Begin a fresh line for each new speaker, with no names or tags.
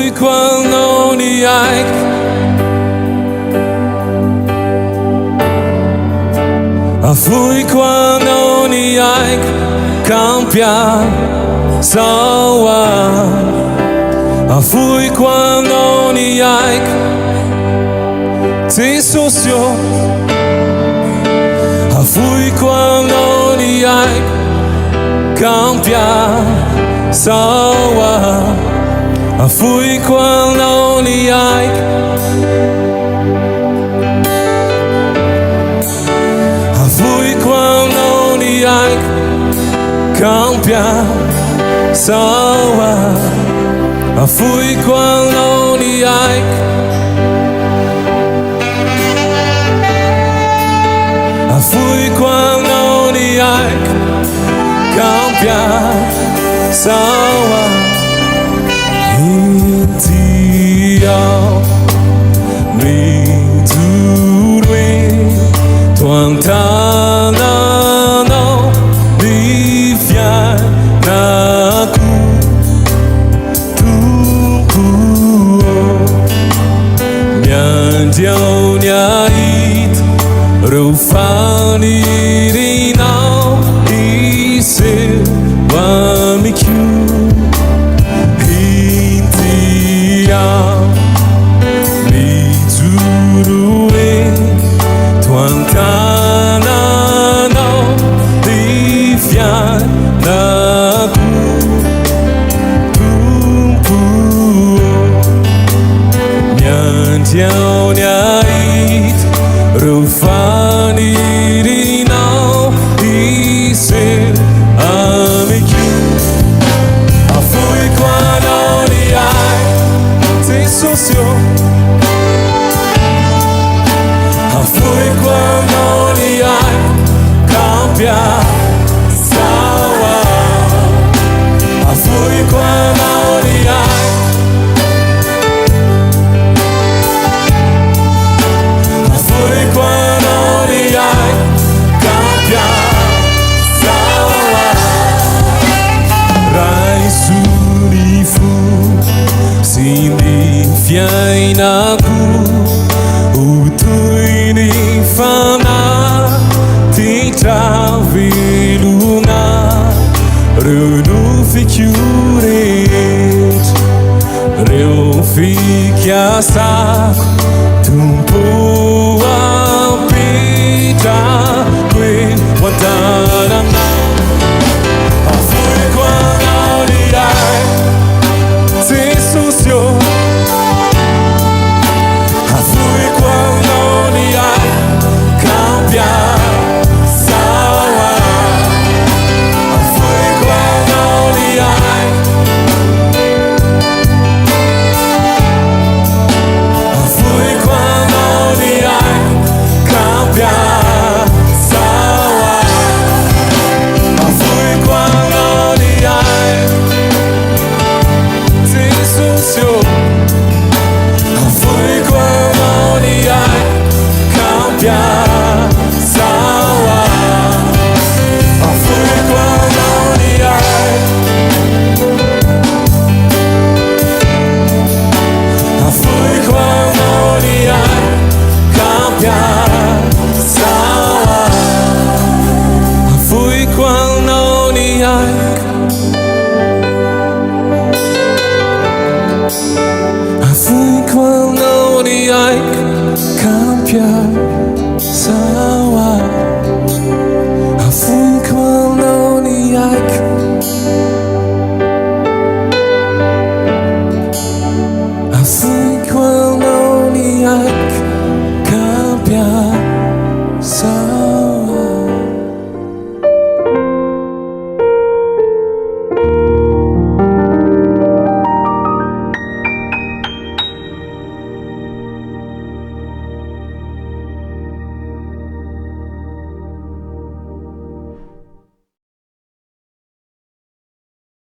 fui quando ni ai fui quando ni ai cambiar sawa fui quando ni ai ti socio fui quando ni ai cambiar sawa fui quando ni ai fui quando ni ai cambiar sawa fui quando ni ai fui quando ni ai cambiar sawa intiao mi turwe tuantana no di fianaku tukuo nyandiao nyait rufani rinao ise wamiku intiao miturue tuantana no di fianaku tukuo nyantiao nyait rufani rinao ise amiku fui quando ni ai ti socio fui quando ni ai cambiar sawa fui quando ni ai fui quando ni ai cambiar sawa rai sunifu sini fiainaku utuini fana titavilunga runu ficuret reu fikiasa tumpu apita que wanta